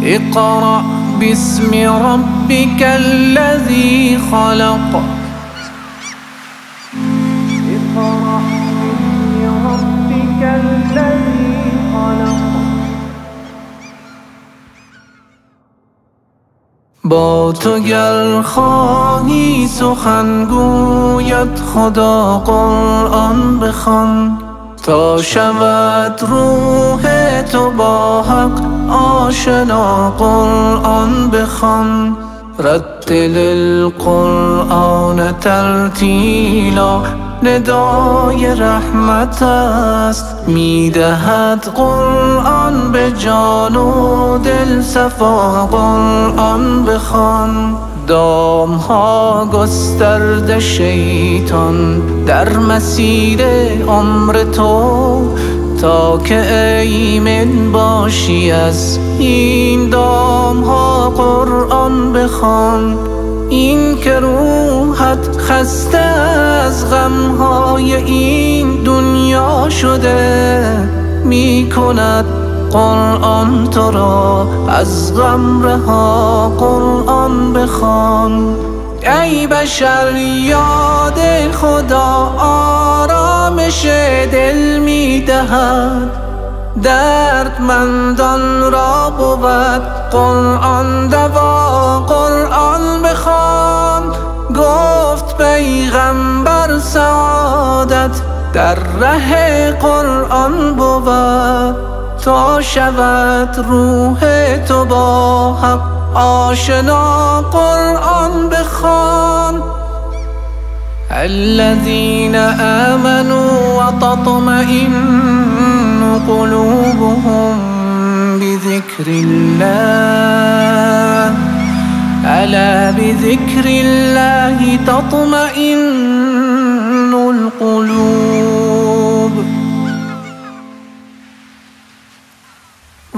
اقرأ باسم ربك الذي خلق. اقرأ باسم ربك الذي خلق. با تو گر خواهی سخن گوید خدا قرآن بخوان، تا شود روح تو با حق آشنا قرآن بخوان. رتل القرآن ترتیلا ندای رحمت است، میدهد قرآن به جان و دل صفا قرآن بخوان. دامها گسترده شیطان در مسیر عمر تو، تا که ایمن باشی از این دامها قرآن بخوان. این که روحت خسته از غمهای این دنیا شده، می کند قرآن تو را از غم رها قرآن بخوان. ای بشر یاد خدا آرامش دل می دهد، دردمندان را بود قرآن دوا قرآن بخوان. گفت پیغمبر سعادت در ره قرآن بود، تا شود روح تو با حق آشنا قرآن بخوان. الذين آمنوا وتطمئن قلوبهم بذكر الله، ألا بذكر الله تطمئن القلوب.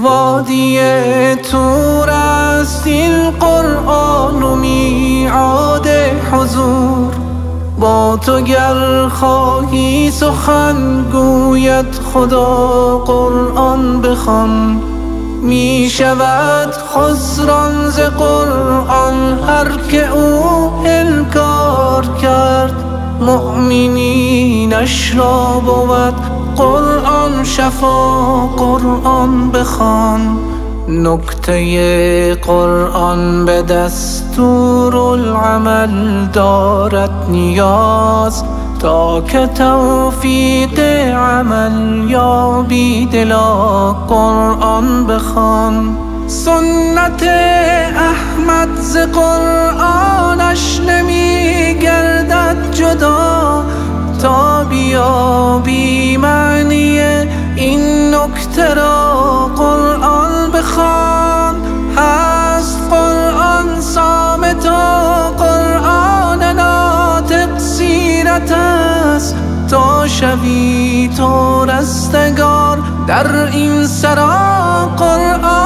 وادی طور است این قرآن و میعاد حضور، با تو گر خواهی سخن گوید خدا قرآن بخوان. می شود خسران ز قرآن هر که او انکار کرد، مؤمنینش را بود قرآن شفا قرآن بخوان. نکته قرآن به دستور العمل دارد نیاز، تا که توفیق عمل یابی دلا قرآن بخوان. سنت احمد ز قرآنش نمی گردد جدا، تا بیابی معنی این نکته را قرآن بخوان. هست قرآن صامت و قرآن ناطق سیرت است، تا شوی تو رستگار در این سرا قرآن